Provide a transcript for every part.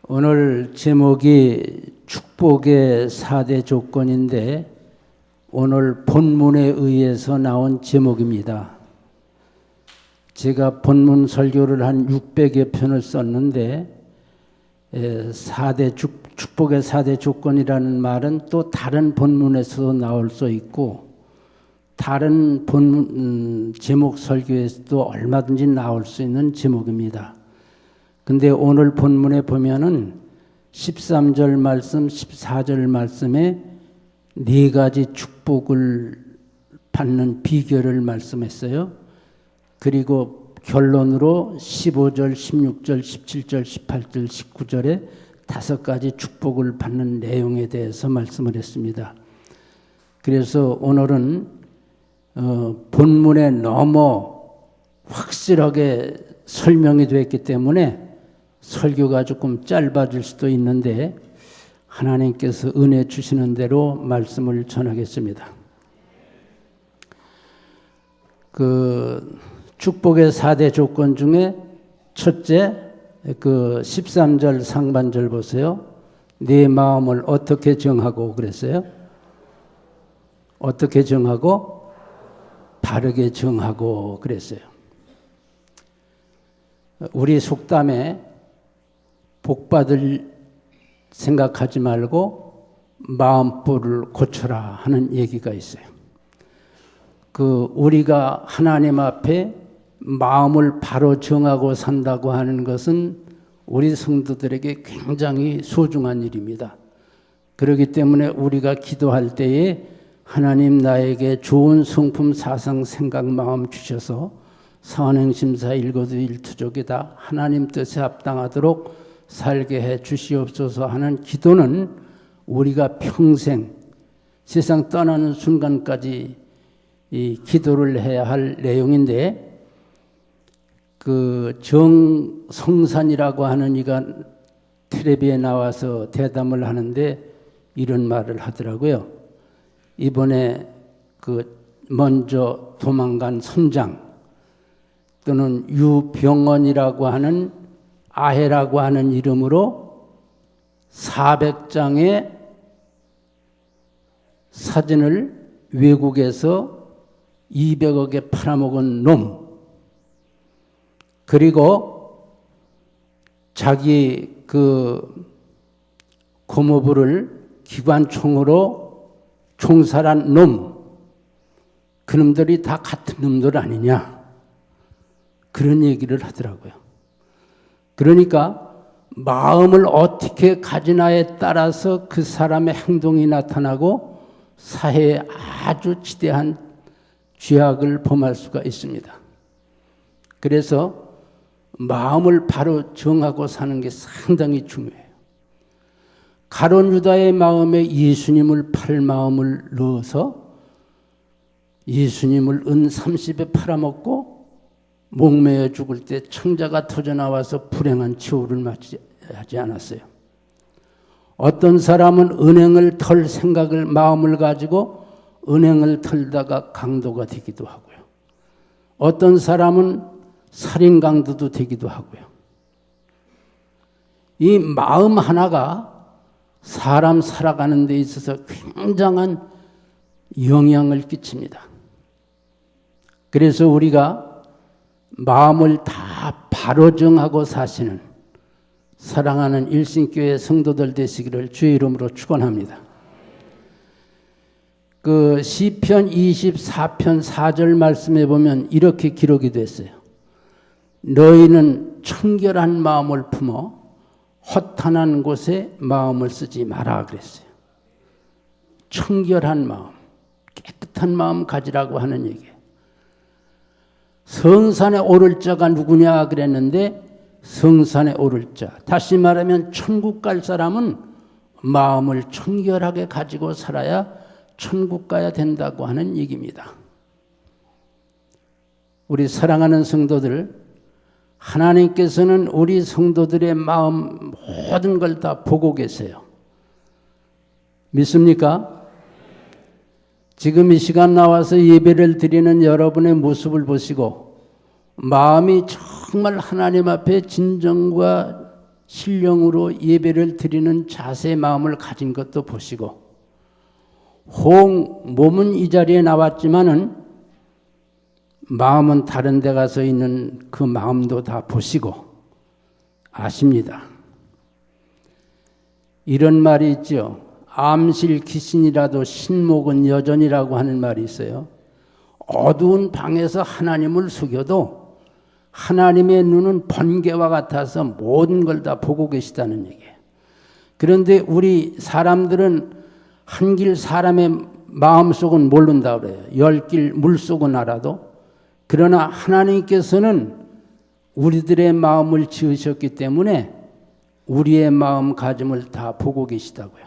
오늘 제목이 축복의 4대 조건인데 오늘 본문에 의해서 나온 제목입니다. 제가 본문 설교를 한 600여 편을 썼는데 축복의 4대 조건이라는 말은 또 다른 본문에서도 나올 수 있고 다른 본문 제목 설교에서도 얼마든지 나올 수 있는 제목입니다. 근데 오늘 본문에 보면은 13절 말씀, 14절 말씀에 네 가지 축복을 받는 비결을 말씀했어요. 그리고 결론으로 15절, 16절, 17절, 18절, 19절에 5가지 축복을 받는 내용에 대해서 말씀을 했습니다. 그래서 오늘은 본문에 너무 확실하게 설명이 됐기 때문에 설교가 조금 짧아질 수도 있는데 하나님께서 은혜 주시는 대로 말씀을 전하겠습니다. 축복의 4대 조건 중에 첫째, 13절 상반절 보세요. 네 마음을 어떻게 정하고 그랬어요? 어떻게 정하고? 바르게 정하고 그랬어요. 우리 속담에 복받을 생각하지 말고 마음불을 고쳐라 하는 얘기가 있어요. 우리가 하나님 앞에 마음을 바로 정하고 산다고 하는 것은 우리 성도들에게 굉장히 소중한 일입니다. 그렇기 때문에 우리가 기도할 때에 하나님 나에게 좋은 성품, 사상, 생각, 마음 주셔서 선행심사 일거두 일투족이다 하나님 뜻에 합당하도록 살게 해 주시옵소서 하는 기도는 우리가 평생 세상 떠나는 순간까지 이 기도를 해야 할 내용인데 정성산이라고 하는 이가 텔레비에 나와서 대담을 하는데 이런 말을 하더라고요. 이번에 먼저 도망간 선장 또는 유병원이라고 하는 아해라고 하는 이름으로 400장의 사진을 외국에서 200억에 팔아먹은 놈, 그리고 자기 고모부를 기관총으로 총살한 놈, 그놈들이 다 같은 놈들 아니냐, 그런 얘기를 하더라고요. 그러니까 마음을 어떻게 가지나에 따라서 그 사람의 행동이 나타나고 사회에 아주 지대한 죄악을 범할 수가 있습니다. 그래서 마음을 바로 정하고 사는 게 상당히 중요해요. 가룟 유다의 마음에 예수님을 팔 마음을 넣어서 예수님을 은 30에 팔아먹고 목매어 죽을 때 청자가 터져나와서 불행한 최후를 맞이하지 않았어요. 어떤 사람은 은행을 털 생각을 마음을 가지고 은행을 털다가 강도가 되기도 하고요. 어떤 사람은 살인 강도도 되기도 하고요. 이 마음 하나가 사람 살아가는 데 있어서 굉장한 영향을 끼칩니다. 그래서 우리가 마음을 다 바로 정하고 사시는 사랑하는 일신교회 성도들 되시기를 주의 이름으로 축원합니다. 시편 24편 4절 말씀에 보면 이렇게 기록이 됐어요. 너희는 청결한 마음을 품어 허탄한 곳에 마음을 쓰지 마라 그랬어요. 청결한 마음, 깨끗한 마음 가지라고 하는 얘기예요. 성산에 오를 자가 누구냐 그랬는데 성산에 오를 자, 다시 말하면 천국 갈 사람은 마음을 청결하게 가지고 살아야 천국 가야 된다고 하는 얘기입니다. 우리 사랑하는 성도들, 하나님께서는 우리 성도들의 마음 모든 걸 다 보고 계세요. 믿습니까? 지금 이 시간 나와서 예배를 드리는 여러분의 모습을 보시고 마음이 정말 하나님 앞에 진정과 신령으로 예배를 드리는 자세의 마음을 가진 것도 보시고, 몸은 이 자리에 나왔지만은 마음은 다른 데 가서 있는 그 마음도 다 보시고 아십니다. 이런 말이 있죠. 암실 귀신이라도 신목은 여전이라고 하는 말이 있어요. 어두운 방에서 하나님을 속여도 하나님의 눈은 번개와 같아서 모든 걸 다 보고 계시다는 얘기예요. 그런데 우리 사람들은 한 길 사람의 마음속은 모른다 그래요. 10길 물속은 알아도. 그러나 하나님께서는 우리들의 마음을 지으셨기 때문에 우리의 마음가짐을 다 보고 계시다고요.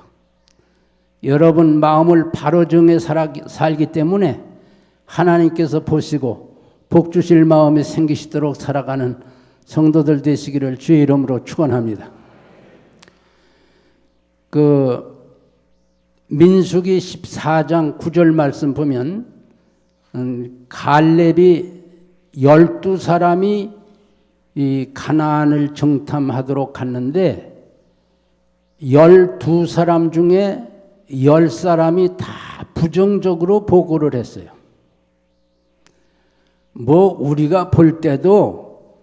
여러분 마음을 바로 정해 살기 때문에 하나님께서 보시고 복 주실 마음이 생기시도록 살아가는 성도들 되시기를 주의 이름으로 축원합니다. 민수기 14장 9절 말씀 보면 갈렙이 12사람이 이 가나안을 정탐하도록 갔는데 12사람 중에 10사람이 다 부정적으로 보고를 했어요. 우리가 볼 때도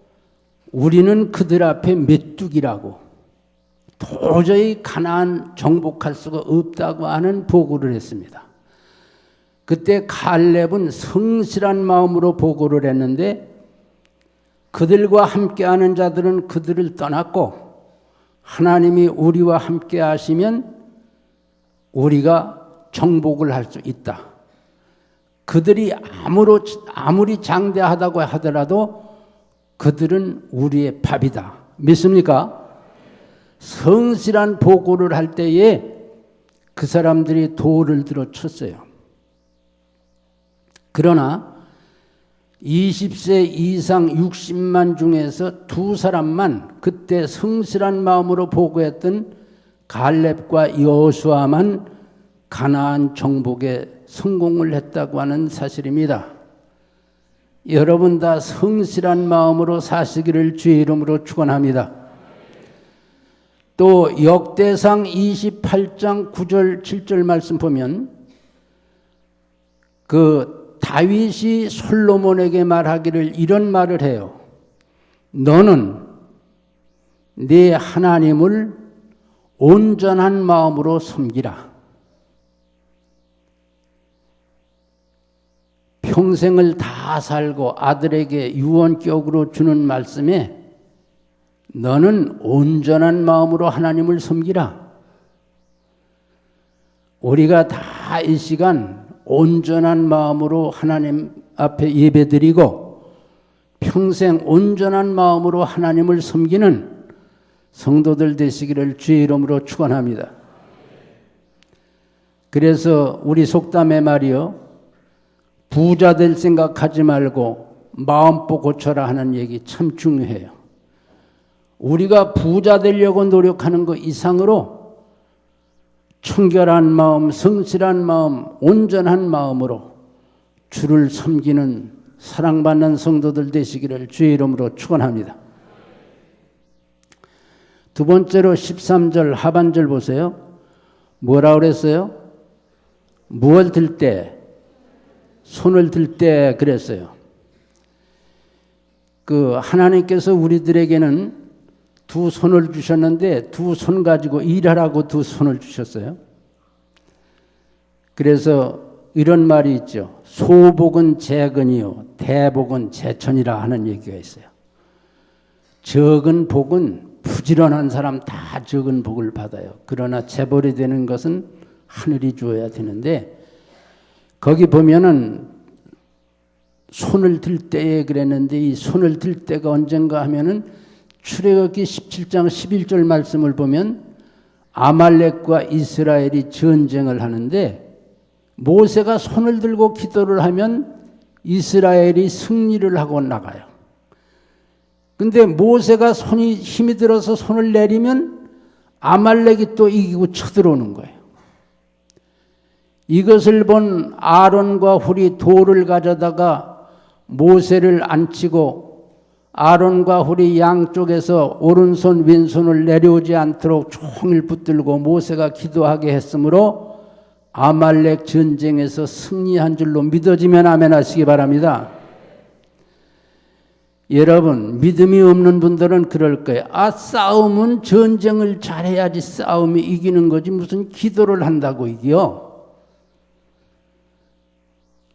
우리는 그들 앞에 메뚜기라고 도저히 가나안 정복할 수가 없다고 하는 보고를 했습니다. 그때 갈렙은 성실한 마음으로 보고를 했는데 그들과 함께하는 자들은 그들을 떠났고 하나님이 우리와 함께 하시면 우리가 정복을 할 수 있다. 그들이 아무리 장대하다고 하더라도 그들은 우리의 밥이다. 믿습니까? 성실한 보고를 할 때에 그 사람들이 돌을 들어 쳤어요. 그러나 20세 이상 60만 중에서 2사람만 그때 성실한 마음으로 보고했던 갈렙과 여호수아만 가나안 정복에 성공을 했다고 하는 사실입니다. 여러분 다 성실한 마음으로 사시기를 주의 이름으로 축원합니다. 또 역대상 28장 9절 7절 말씀 보면 다윗이 솔로몬에게 말하기를 이런 말을 해요. 너는 네 하나님을 온전한 마음으로 섬기라. 평생을 다 살고 아들에게 유언격으로 주는 말씀에 너는 온전한 마음으로 하나님을 섬기라. 우리가 다 이 시간 온전한 마음으로 하나님 앞에 예배드리고 평생 온전한 마음으로 하나님을 섬기는 성도들 되시기를 주의 이름으로 축원합니다. 그래서 우리 속담의 말이요. 부자 될 생각하지 말고 마음보 고쳐라 하는 얘기 참 중요해요. 우리가 부자 되려고 노력하는 것 이상으로 청결한 마음, 성실한 마음, 온전한 마음으로 주를 섬기는 사랑받는 성도들 되시기를 주의 이름으로 축원합니다. 두 번째로 13절 하반절 보세요. 뭐라 그랬어요? 무엇을 들 때? 손을 들 때 그랬어요. 하나님께서 우리들에게는 두 손을 주셨는데 두 손 가지고 일하라고 두 손을 주셨어요. 그래서 이런 말이 있죠. 소복은 재근이요 대복은 재천이라 하는 얘기가 있어요. 적은 복은 부지런한 사람 다 적은 복을 받아요. 그러나 재벌이 되는 것은 하늘이 주어야 되는데 거기 보면은 손을 들 때에 그랬는데 이 손을 들 때가 언젠가 하면은 출애굽기 17장 11절 말씀을 보면 아말렉과 이스라엘이 전쟁을 하는데 모세가 손을 들고 기도를 하면 이스라엘이 승리를 하고 나가요. 근데 모세가 힘이 들어서 손을 내리면 아말렉이 또 이기고 쳐들어오는 거예요. 이것을 본 아론과 훌이 돌을 가져다가 모세를 앉히고 아론과 훌이 양쪽에서 오른손 왼손을 내려오지 않도록 종일 붙들고 모세가 기도하게 했으므로 아말렉 전쟁에서 승리한 줄로 믿어지면 아멘 하시기 바랍니다. 여러분, 믿음이 없는 분들은 그럴 거예요. 싸움은 전쟁을 잘해야지 싸움이 이기는 거지 무슨 기도를 한다고 이겨.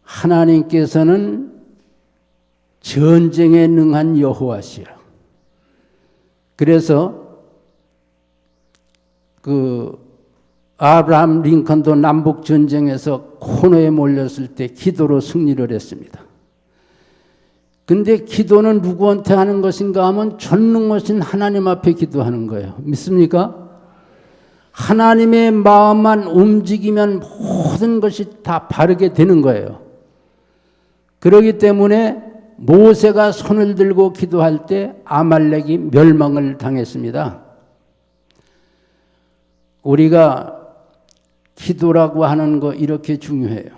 하나님께서는 전쟁에 능한 여호와시여. 그래서 아브라함 링컨도 남북 전쟁에서 코너에 몰렸을 때 기도로 승리를 했습니다. 근데 기도는 누구한테 하는 것인가 하면 전능하신 하나님 앞에 기도하는 거예요. 믿습니까? 하나님의 마음만 움직이면 모든 것이 다 바르게 되는 거예요. 그렇기 때문에 모세가 손을 들고 기도할 때 아말렉이 멸망을 당했습니다. 우리가 기도라고 하는 거 이렇게 중요해요.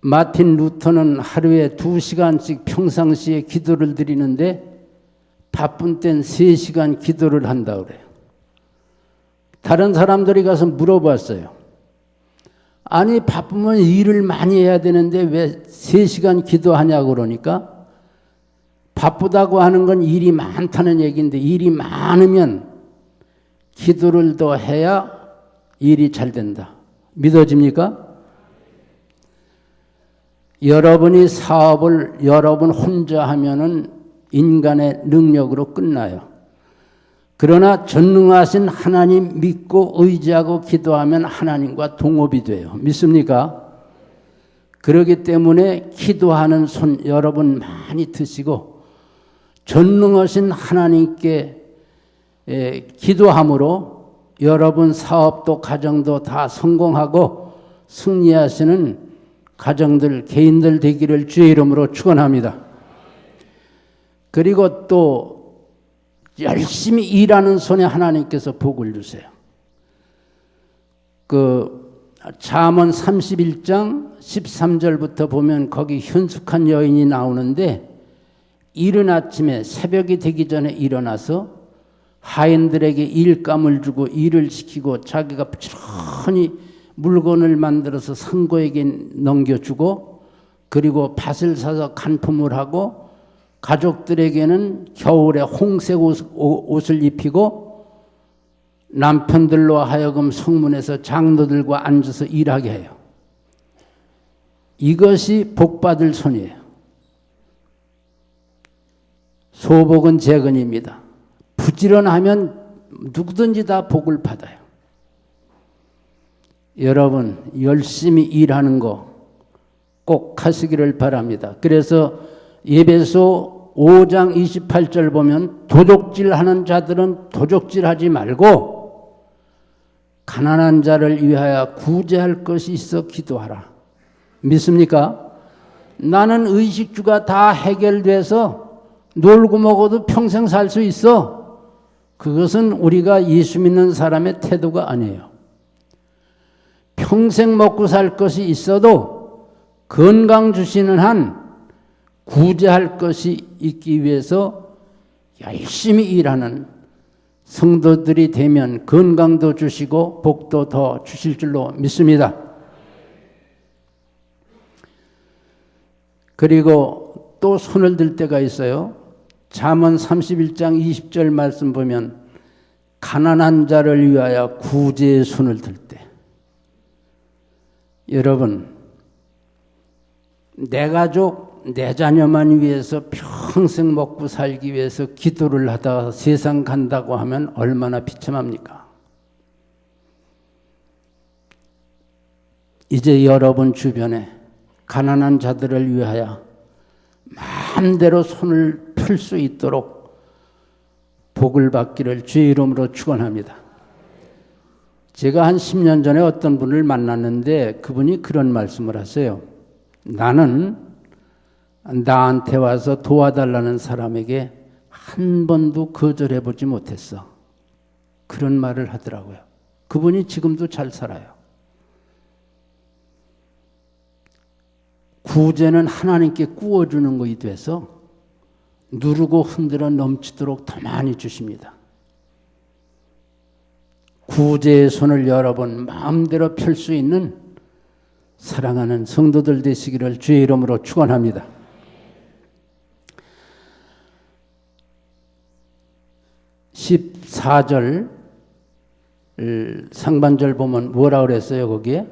마틴 루터는 하루에 2시간씩 평상시에 기도를 드리는데 바쁜 땐 3시간 기도를 한다고 그래요. 다른 사람들이 가서 물어봤어요. 아니 바쁘면 일을 많이 해야 되는데 왜 3시간 기도하냐고 그러니까 바쁘다고 하는 건 일이 많다는 얘기인데 일이 많으면 기도를 더 해야 일이 잘 된다. 믿어집니까? 여러분이 사업을 여러분 혼자 하면은 인간의 능력으로 끝나요. 그러나 전능하신 하나님 믿고 의지하고 기도하면 하나님과 동업이 돼요. 믿습니까? 그렇기 때문에 기도하는 손 여러분 많이 드시고 전능하신 하나님께 기도함으로 여러분 사업도 가정도 다 성공하고 승리하시는 가정들, 개인들 되기를 주의 이름으로 축원합니다. 그리고 또 열심히 일하는 손에 하나님께서 복을 주세요. 잠언 31장 13절부터 보면 거기 현숙한 여인이 나오는데 이른 아침에 새벽이 되기 전에 일어나서 하인들에게 일감을 주고 일을 시키고 자기가 부지런히 물건을 만들어서 상고에게 넘겨주고 그리고 밭을 사서 간품을 하고 가족들에게는 겨울에 홍색 옷을 입히고 남편들로 하여금 성문에서 장로들과 앉아서 일하게 해요. 이것이 복받을 손이에요. 소복은 재근입니다. 부지런하면 누구든지 다 복을 받아요. 여러분 열심히 일하는 거 꼭 하시기를 바랍니다. 그래서 에베소 5장 28절 보면 도적질하는 자들은 도적질하지 말고 가난한 자를 위하여 구제할 것이 있어 기도하라. 믿습니까? 나는 의식주가 다 해결돼서 놀고 먹어도 평생 살 수 있어. 그것은 우리가 예수 믿는 사람의 태도가 아니에요. 평생 먹고 살 것이 있어도 건강 주시는 한 구제할 것이 있기 위해서 열심히 일하는 성도들이 되면 건강도 주시고 복도 더 주실 줄로 믿습니다. 그리고 또 손을 들 때가 있어요. 잠언 31장 20절 말씀 보면 가난한 자를 위하여 구제의 손을 들 때 여러분 내 가족, 내 자녀만 위해서 평생 먹고 살기 위해서 기도를 하다가 세상 간다고 하면 얼마나 비참합니까? 이제 여러분 주변에 가난한 자들을 위하여 마음대로 손을 펼 수 있도록 복을 받기를 주의 이름으로 축원합니다. 제가 한 10년 전에 어떤 분을 만났는데 그분이 그런 말씀을 하세요. 나는 나한테 와서 도와달라는 사람에게 한 번도 거절해 보지 못했어. 그런 말을 하더라고요. 그분이 지금도 잘 살아요. 구제는 하나님께 구워주는 것이 돼서 누르고 흔들어 넘치도록 더 많이 주십니다. 구제의 손을 여러분 마음대로 펼 수 있는 사랑하는 성도들 되시기를 주의 이름으로 축원합니다. (14절) 상반절 보면 뭐라 그랬어요 거기에?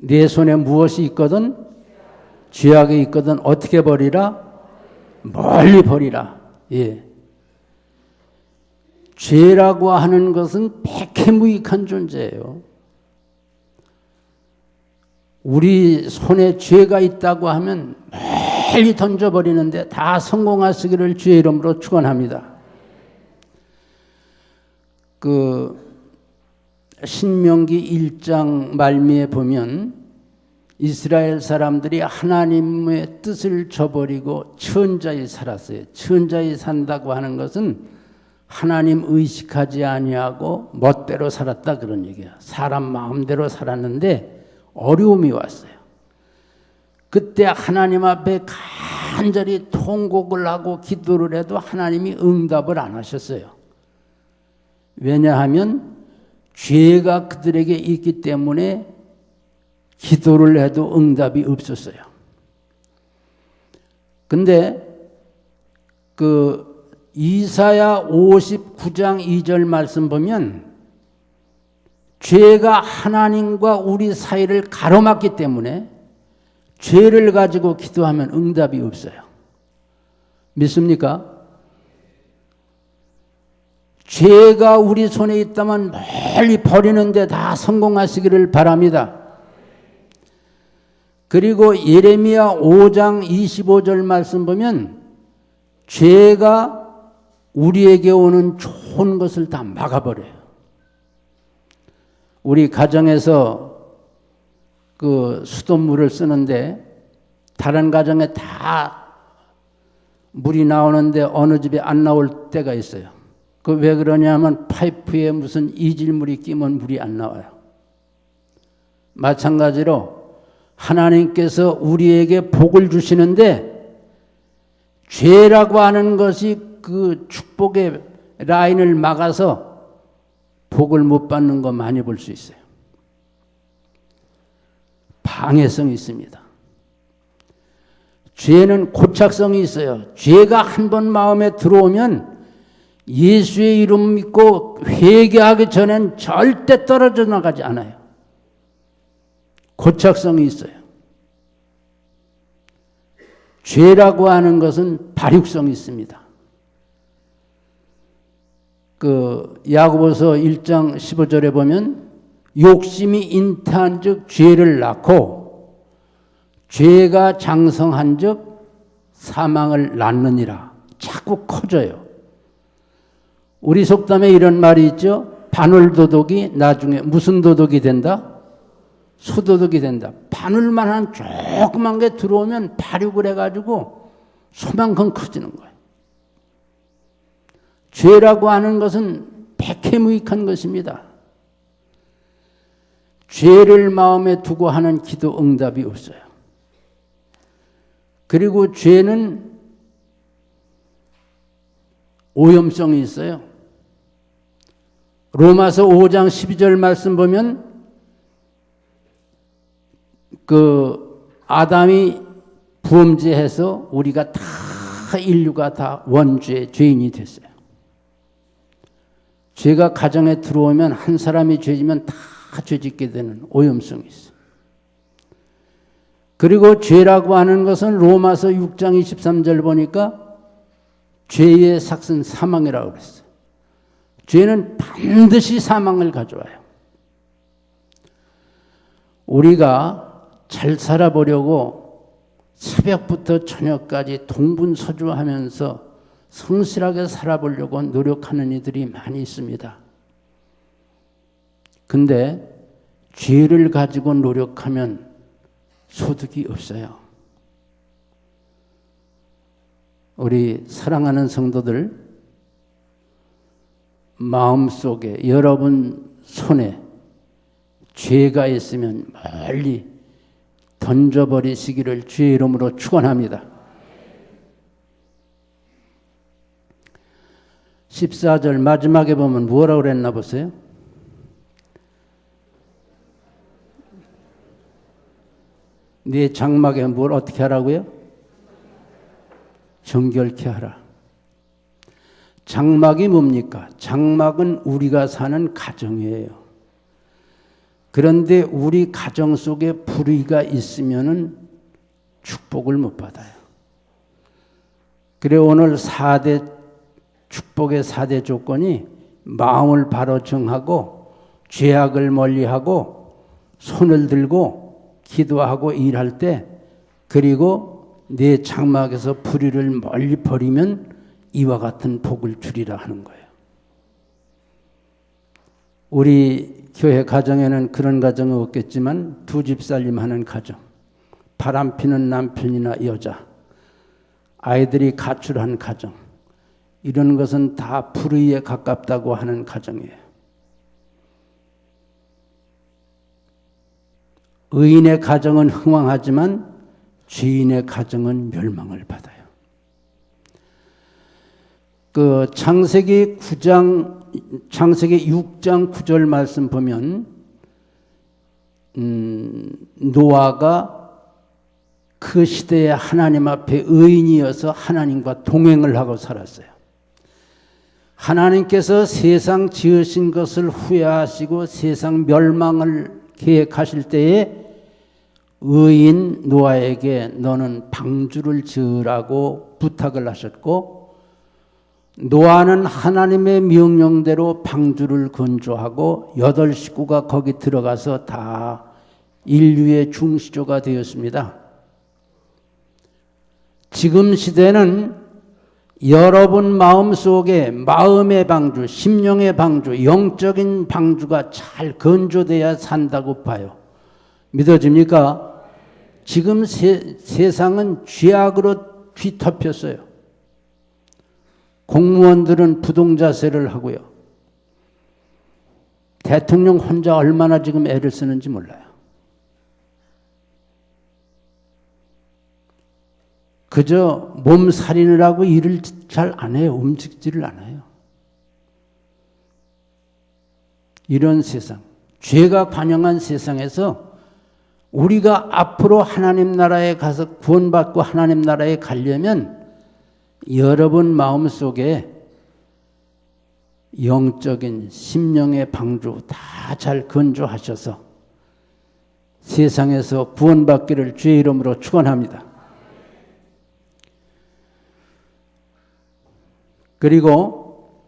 네 손에 무엇이 있거든 죄악이 있거든 어떻게 버리라? 멀리 버리라. 예. 죄라고 하는 것은 백해무익한 존재예요. 우리 손에 죄가 있다고 하면 멀리 던져버리는데 다 성공하시기를 주의 이름으로 축원합니다. 신명기 1장 말미에 보면 이스라엘 사람들이 하나님의 뜻을 저버리고 천자에 살았어요. 천자에 산다고 하는 것은 하나님 의식하지 아니하고 멋대로 살았다 그런 얘기야. 사람 마음대로 살았는데 어려움이 왔어요. 그때 하나님 앞에 간절히 통곡을 하고 기도를 해도 하나님이 응답을 안 하셨어요. 왜냐하면 죄가 그들에게 있기 때문에 기도를 해도 응답이 없었어요. 근데 이사야 59장 2절 말씀 보면 죄가 하나님과 우리 사이를 가로막기 때문에 죄를 가지고 기도하면 응답이 없어요. 믿습니까? 죄가 우리 손에 있다면 멀리 버리는데 다 성공하시기를 바랍니다. 그리고 예레미야 5장 25절 말씀 보면 죄가 우리에게 오는 좋은 것을 다 막아버려요. 우리 가정에서 수돗물을 쓰는데 다른 가정에 다 물이 나오는데 어느 집에 안 나올 때가 있어요. 왜 그러냐면 파이프에 무슨 이질물이 끼면 물이 안 나와요. 마찬가지로 하나님께서 우리에게 복을 주시는데 죄라고 하는 것이 그 축복의 라인을 막아서 복을 못 받는 거 많이 볼 수 있어요. 방해성이 있습니다. 죄는 고착성이 있어요. 죄가 한 번 마음에 들어오면 예수의 이름 믿고 회개하기 전엔 절대 떨어져 나가지 않아요. 고착성이 있어요. 죄라고 하는 것은 발육성이 있습니다. 야고보서 1장 15절에 보면 욕심이 잉태한 즉 죄를 낳고 죄가 장성한 즉 사망을 낳느니라. 자꾸 커져요. 우리 속담에 이런 말이 있죠. 바늘도둑이 나중에 무슨 도둑이 된다? 소도둑이 된다. 바늘만한 조그만 게 들어오면 발육을 해가지고 소만큼 커지는 거예요. 죄라고 하는 것은 백해무익한 것입니다. 죄를 마음에 두고 하는 기도 응답이 없어요. 그리고 죄는 오염성이 있어요. 로마서 5장 12절 말씀 보면 아담이 부범죄해서 우리가 다 인류가 다 원죄의 죄인이 됐어요. 죄가 가정에 들어오면 한 사람이 죄지면 다 죄짓게 되는 오염성이 있어요. 그리고 죄라고 하는 것은 로마서 6장 23절 보니까 죄의 삭은 사망이라고 그랬어요. 죄는 반드시 사망을 가져와요. 우리가 잘 살아보려고 새벽부터 저녁까지 동분서주하면서 성실하게 살아보려고 노력하는 이들이 많이 있습니다. 근데 죄를 가지고 노력하면 소득이 없어요. 우리 사랑하는 성도들, 마음속에 여러분 손에 죄가 있으면 멀리 던져버리시기를 주의 이름으로 축원합니다. 14절 마지막에 보면 뭐라고 그랬나 보세요. 네 장막에 뭘 어떻게 하라고요? 정결케 하라. 장막이 뭡니까? 장막은 우리가 사는 가정이에요. 그런데 우리 가정 속에 불의가 있으면은 축복을 못 받아요. 그래 오늘 4대 축복의 4대 조건이 마음을 바로 정하고 죄악을 멀리하고 손을 들고 기도하고 일할 때 그리고 내 장막에서 불의를 멀리 버리면 이와 같은 복을 주리라 하는 거예요. 우리 교회 가정에는 그런 가정은 없겠지만 두 집 살림하는 가정, 바람피는 남편이나 여자, 아이들이 가출한 가정, 이런 것은 다 불의에 가깝다고 하는 가정이에요. 의인의 가정은 흥왕하지만 죄인의 가정은 멸망을 받아요. 그 창세기 6장 9절 말씀 보면 노아가 그 시대에 하나님 앞에 의인이어서 하나님과 동행을 하고 살았어요. 하나님께서 세상 지으신 것을 후회하시고 세상 멸망을 계획하실 때에 의인 노아에게 너는 방주를 지으라고 부탁을 하셨고 노아는 하나님의 명령대로 방주를 건조하고 8 식구가 거기 들어가서 다 인류의 중시조가 되었습니다. 지금 시대는 여러분 마음속에 마음의 방주, 심령의 방주, 영적인 방주가 잘 건조돼야 산다고 봐요. 믿어집니까? 지금 세상은 죄악으로 뒤덮였어요. 공무원들은 부동자세를 하고요. 대통령 혼자 얼마나 지금 애를 쓰는지 몰라요. 그저 몸살이느라고 일을 잘 안 해요. 움직이지를 않아요. 이런 세상, 죄가 관영한 세상에서 우리가 앞으로 하나님 나라에 가서 구원받고 하나님 나라에 가려면 여러분 마음속에 영적인 심령의 방주 다 잘 건조하셔서 세상에서 구원받기를 주의 이름으로 축원합니다. 그리고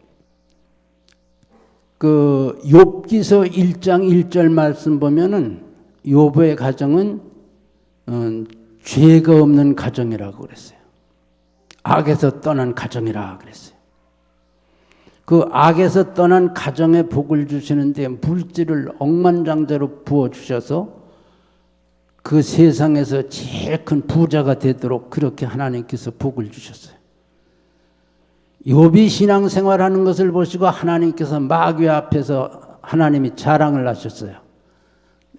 그 욥기서 1장 1절 말씀 보면은 욥의 가정은 죄가 없는 가정이라고 그랬어요. 악에서 떠난 가정이라 그랬어요. 그 악에서 떠난 가정에 복을 주시는데 물질을 억만장자로 부어주셔서 그 세상에서 제일 큰 부자가 되도록 그렇게 하나님께서 복을 주셨어요. 욥이 신앙생활하는 것을 보시고 하나님께서 마귀 앞에서 하나님이 자랑을 하셨어요.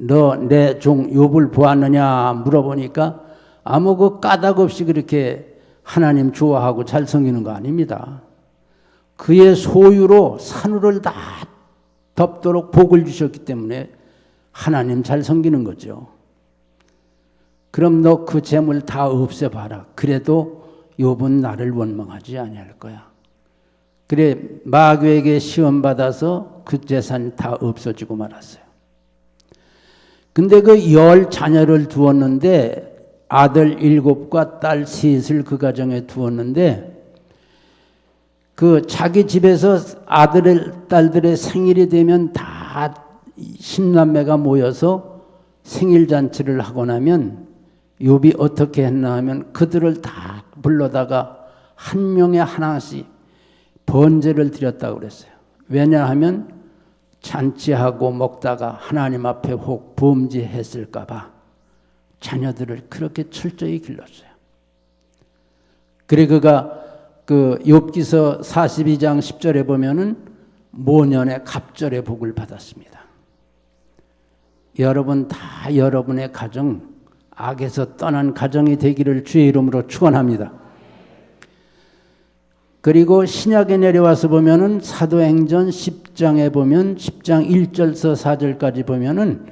너 내 종 욥을 보았느냐 물어보니까 아무 그 까닭 없이 그렇게 하나님 좋아하고 잘 섬기는 거 아닙니다. 그의 소유로 산울을 다 덮도록 복을 주셨기 때문에 하나님 잘 섬기는 거죠. 그럼 너 그 재물 다 없애봐라. 그래도 욥은 나를 원망하지 아니할 거야. 그래 마귀에게 시험받아서 그 재산이 다 없어지고 말았어요. 근데 그 10 자녀를 두었는데 아들 7과 딸 3을 그 가정에 두었는데 그 자기 집에서 아들 딸들의 생일이 되면 다 10남매가 모여서 생일 잔치를 하고 나면 욥이 어떻게 했나 하면 그들을 다 불러다가 한 명에 하나씩 번제를 드렸다고 그랬어요. 왜냐하면 잔치하고 먹다가 하나님 앞에 혹 범죄했을까 봐 자녀들을 그렇게 철저히 길렀어요. 그래 그가 그 욥기서 42장 10절에 보면은 모년의 갑절의 복을 받았습니다. 여러분 다 여러분의 가정, 악에서 떠난 가정이 되기를 주의 이름으로 축원합니다. 그리고 신약에 내려와서 보면은 사도행전 10장에 보면 10장 1절서 4절까지 보면은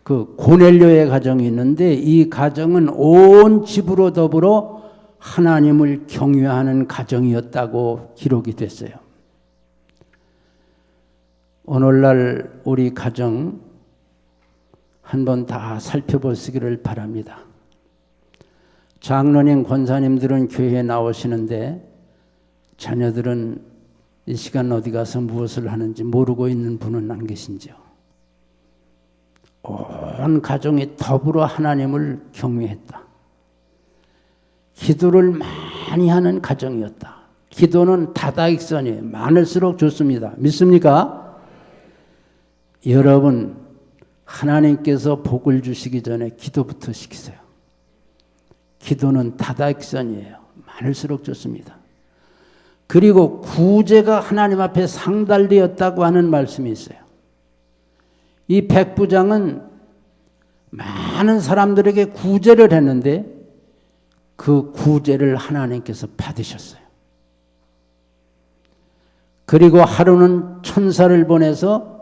그 고넬료의 가정이 있는데 이 가정은 온 집으로 더불어 하나님을 경외하는 가정이었다고 기록이 됐어요. 오늘날 우리 가정 한번 다 살펴보시기를 바랍니다. 장로님, 권사님들은 교회에 나오시는데 자녀들은 이 시간 어디 가서 무엇을 하는지 모르고 있는 분은 안 계신지요? 온 가정이 더불어 하나님을 경외했다. 기도를 많이 하는 가정이었다. 기도는 다다익선이에요. 많을수록 좋습니다. 믿습니까? 여러분, 하나님께서 복을 주시기 전에 기도부터 시키세요. 기도는 다다익선이에요. 많을수록 좋습니다. 그리고 구제가 하나님 앞에 상달되었다고 하는 말씀이 있어요. 이 백부장은 많은 사람들에게 구제를 했는데 그 구제를 하나님께서 받으셨어요. 그리고 하루는 천사를 보내서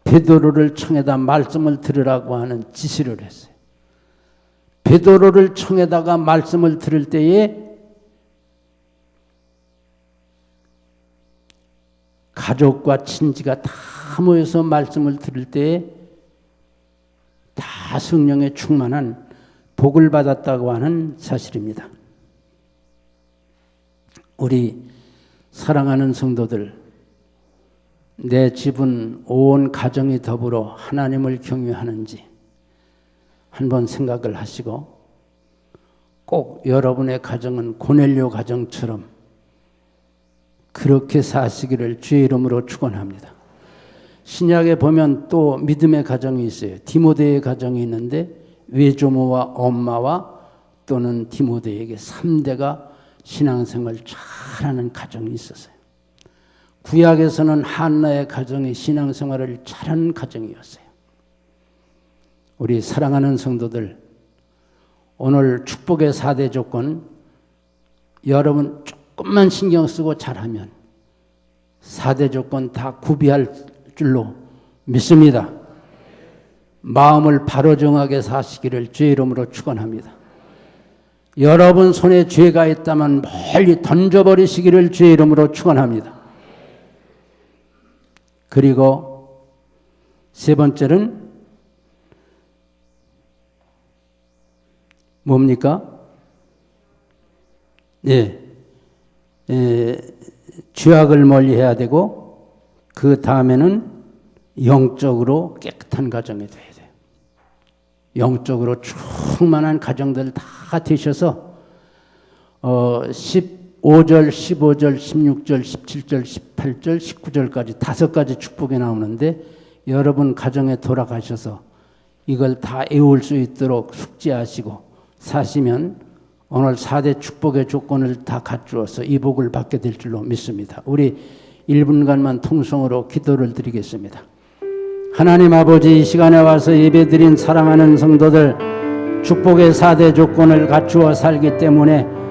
베드로를 청에다 말씀을 들으라고 하는 지시를 했어요. 베드로를 청에다가 말씀을 들을 때에 가족과 친지가 다 모여서 말씀을 들을 때에 다 성령에 충만한 복을 받았다고 하는 사실입니다. 우리 사랑하는 성도들, 내 집은 온 가정이 더불어 하나님을 경외하는지 한번 생각을 하시고 꼭 여러분의 가정은 고넬료 가정처럼 그렇게 사시기를 주의 이름으로 축원합니다. 신약에 보면 또 믿음의 가정이 있어요. 디모데의 가정이 있는데 외조모와 엄마와 또는 디모데에게 3대가 신앙생활 잘하는 가정이 있었어요. 구약에서는 한나의 가정이 신앙생활을 잘하는 가정이었어요. 우리 사랑하는 성도들, 오늘 축복의 4대 조건 여러분 조금만 신경 쓰고 잘하면 4대 조건 다 구비할 줄로 믿습니다. 마음을 바로 정하게 사시기를 주의 이름으로 축원합니다. 여러분 손에 죄가 있다면 멀리 던져버리시기를 주의 이름으로 축원합니다. 그리고 세 번째는 뭡니까? 죄악을 멀리해야 되고 그 다음에는 영적으로 깨끗한 가정이 돼야 돼요. 영적으로 충만한 가정들 다 되셔서 15절, 15절, 16절, 17절, 18절, 19절까지 5가지 축복이 나오는데 여러분 가정에 돌아가셔서 이걸 다 외울 수 있도록 숙지하시고 사시면 오늘 4대 축복의 조건을 다 갖추어서 이 복을 받게 될 줄로 믿습니다. 우리 1분간만 통성으로 기도를 드리겠습니다. 하나님 아버지, 이 시간에 와서 예배드린 사랑하는 성도들 축복의 4대 조건을 갖추어 살기 때문에